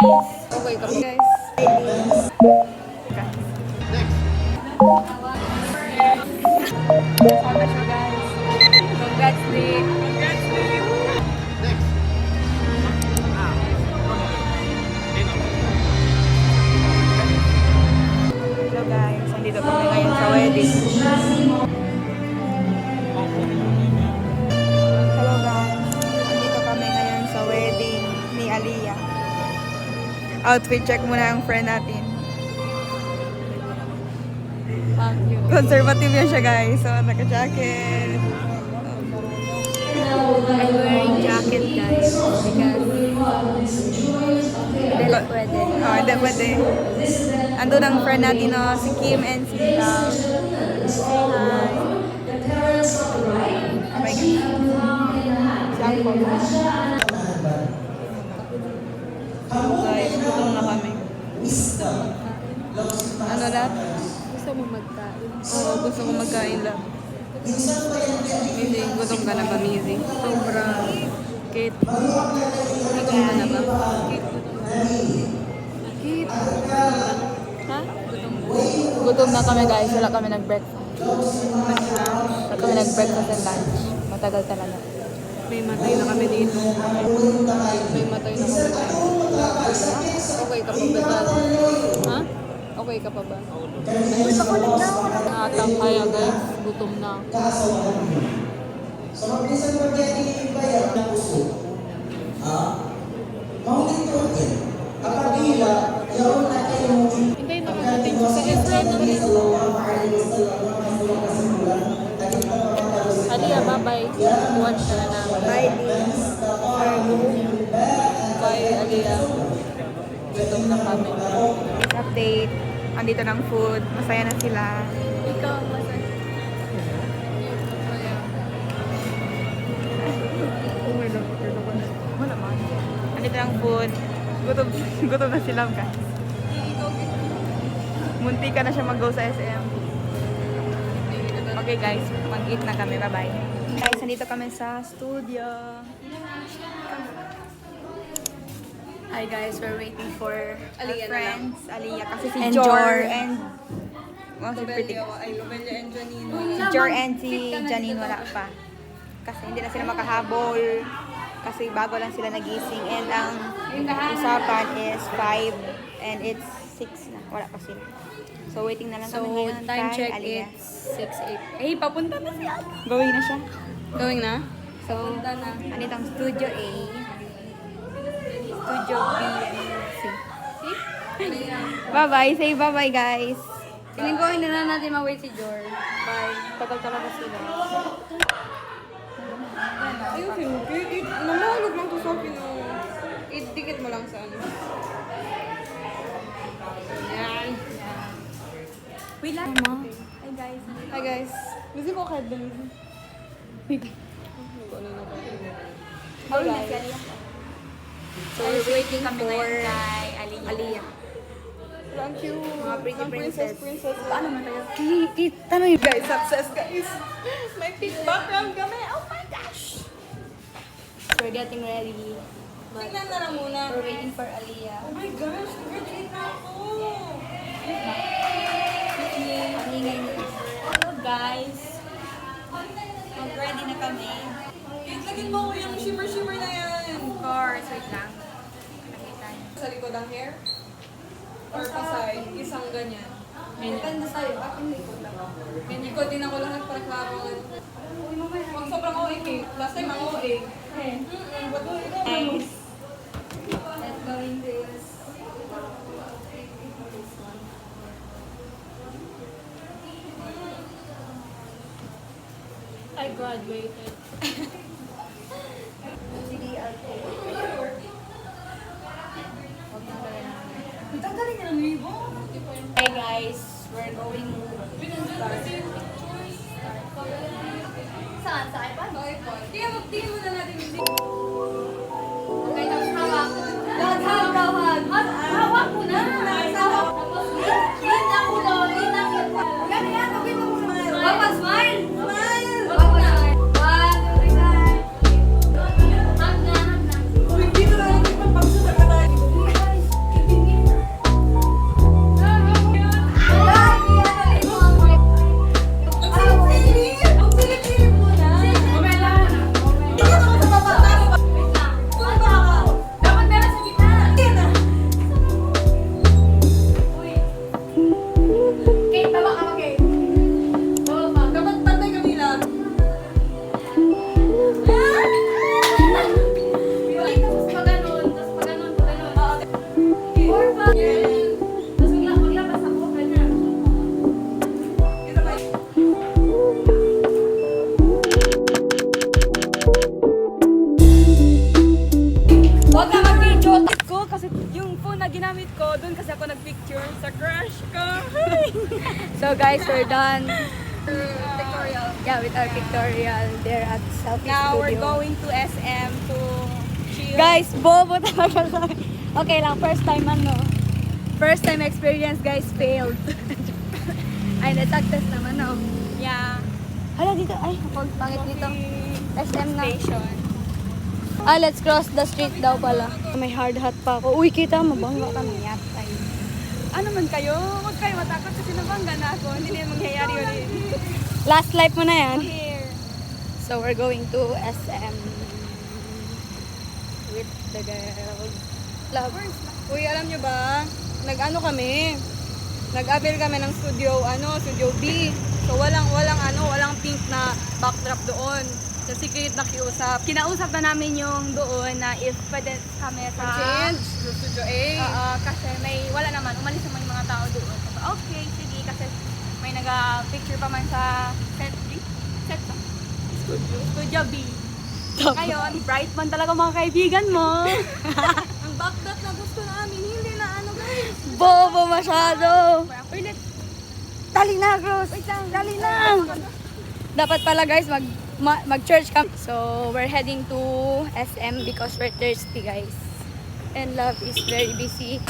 Okay kami guys. Sana siya guys. Congrats Lee. Hello guys, nandito kami ngayon sa wedding. Hello guys, nandito kami ngayon sa wedding ni Aliyah. Outfit check muna ang friend natin. Conservative yan siya guys. So, naka-jacket. I'm wearing jacket guys because hindi pwede. Oh, hindi pwede. Andun ang friend natin, no? Si Kim and si Lau. Say hi. Oh my God. Si Angkol. Guys, gutom na kami. Ano lang? Gusto mo magkain? Oo, gusto ko magkain lang. Mizi, gutom ka na ba, Mizi? Sobrang. Kate, gutom ka na ba? Kate, ha? Gutom na kami guys, wala kami nag-breakfast. Wala kami nag-breakfast and lunch. Matagal talaga. May matay na kami dito. May matay na kami dito. Okay ka pa ba? Ha? Okay ka pa ba? Nakatang kaya guys, gutom na. Sa mabilisan magyayari ba yan ang puso? Mahuling protein. Kapag hila, yaon na kayo mo. Hintayin naman natin sa Israel. Aliyah, bye-bye. Watch ka na namin. Bye, Lee. Bye, Aliyah. Gutom na kami. Update. Andito ng food. Masaya na sila. Ikaw, masaya. Oh my God. Ano naman? Andito ng food. Gutom, gutom na sila guys. Munti ka na siya mag-go sa SM. Okay guys, mag-eat na kami. Bye-bye. Guys, nandito kami sa studio. Hi guys, we're waiting for Our friends, Aliyah, kasi si And Jor Jor. and si Pretty. Lobelia and Janine. Si Jor and si Janine wala pa. Kasi hindi na sila makahabol. Kasi bago lang sila nagising. And ang usapan is 5 and it's 6 na. Wala pa sila. So waiting na lang So, kami ngayon time kay check Aliyah. it's 6:08. Eh, papunta na si Ate. Going na siya. Going na? So, andito ang Studio A. Studio B and C. Bye-bye. Say bye-bye guys. Tingin ko hindi na natin ma-wait si Jor. Bye. Tagal talaga sila. Ayun, namahulog lang to sa Pino. Idikit mo lang sa ano. Yan. Wait lang. Hi guys. Hi guys. Busy ko kahit din. Hi guys. So, we're waiting Kami for ngayon kay Aliyah. Thank you. Mga pretty princess. Paano man tayo? Kita mo yun. Guys, success guys. May pink background kami. Oh my gosh. We're getting ready. But Tingnan na lang muna. we're waiting for Aliyah. Oh my gosh, graduate na ako. Ang ingay niya. Hello guys. Mag-ready na kami. Lagyan mo ko yung shimmer na yan. Of course. Wait lang. Sa likod ang hair? Or pasay? Isang ganyan. Depende sa'yo. Akin likod lang. Ikot din ako lahat para klaro. Huwag sobrang OA eh. Last time ang OA. Ba't mo ikaw? Guys. Let's go in this. I graduated. Hey guys, we're going to start pictures. Saan? Sa iPad? Tingnan mo na natin. Okay, tapos hawak. Hawak. Hawak mo na. Tapos, lean ang ulo. Lean ang ulo. Yan, yan. Pagkita mo smile. Papa, smile. Smile. Wag na. 1, 2, 3, hug na, hug na. Uy, dito na lang. Pagpapagsulat ka tayo. yung phone na ginamit ko, doon kasi ako nagpicture sa crush ko. So guys, we're done. Pictorial. Yeah, with our pictorial there at Selfie Now we're Studio. going to SM to chill. Guys, bobo talaga kami. Okay lang, first time ano. First time experience guys, failed. Ay, na-success naman no. Yeah. Hala dito, ay, ang pangit dito. SM na. Station. Ah, let's cross the street daw pala. May hard hat pa ako. Uy, kita, mabangga ka na yatay. Ano man kayo? Huwag kayo matakot kasi nabangga na ako. Hindi na yung mangyayari ulit. Last life mo na yan. Here. So, we're going to SM with the girls. Lovers. Uy, alam nyo ba? Nag-ano kami? Nag-avail kami ng studio B. So walang pink na backdrop doon. Sa secret na kiusap. Kinausap na namin yung doon na if pwede kami sa... Change to studio A. kasi wala naman, umalis naman yung mga tao doon. Sabi, okay, sige, kasi may nag-picture pa man sa set B. Set ba? Studio B. Ngayon, bright man talaga mga kaibigan mo. Ang backdrop na gusto namin, hindi na ano guys. Bobo masyado. Uy, dali na, Cross. Dali na. Dapat pala guys, mag-church kami. So, we're heading to SM because we're thirsty guys. And love is very busy.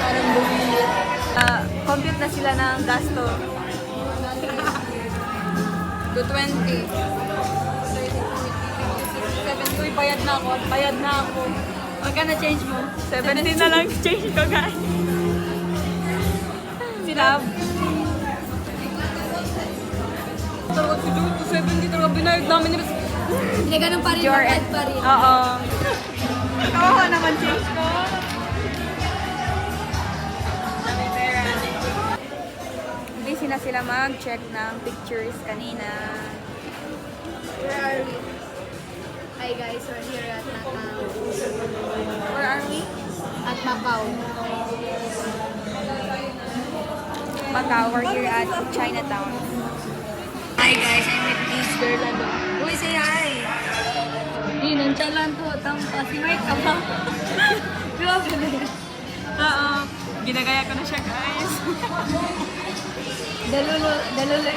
Parang bumili. Compute na sila ng gasto. To 20. 70. Uy, bayad na ako. Huwag ka na change mo. 70 na lang change ko guys. Si Love. Talaga si Jude, 270 talaga binayad namin. Hindi ganun pa rin. Your Mabait pa rin. Oo. Kawawa naman change ko. Busy na sila mag-check ng pictures kanina. Where are we? Hi guys, we're here at Macau. Where are we? At Macau. Macau, we're here at Chinatown. Hi guys, I'm with this girl. Uy, say hi! Hindi, nonchalant to. Si Mike ka ba? Grabe na yun. Oo. Ginagaya ko na siya guys. Dalulo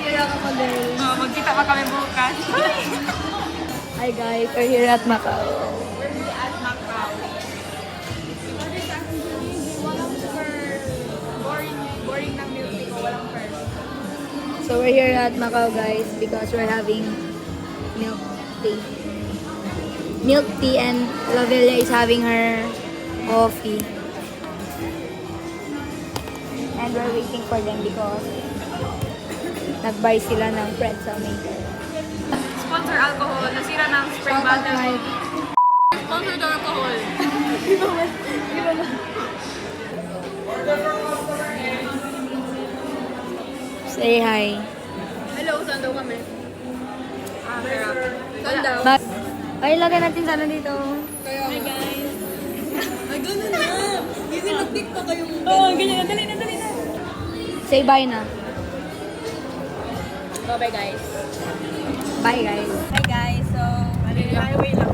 yun ako din. Magkita pa kami bukas. Hi guys, we're here at Macau. At Macau. Walang pearl. Boring ng milk tea ko. Walang pearl. So we're here at Macau guys because we're having milk tea. Milk tea and Lavella is having her coffee. And we're waiting for them because nag-buy sila ng pretzel maker. Sponsor alcohol. Nasira ng spray Shout out bottle. Mike. Sponsor the alcohol. Say hi. Hello, saan daw kami? Sarap. Saan daw? Ay, lagay natin sana dito. Hi guys. Ay, gano'n na. Hindi mag-tiktok kayong... Oo, ganyan na. Dali na. Say bye na. Bye-bye guys. Bye guys. Hi guys. So, highway lang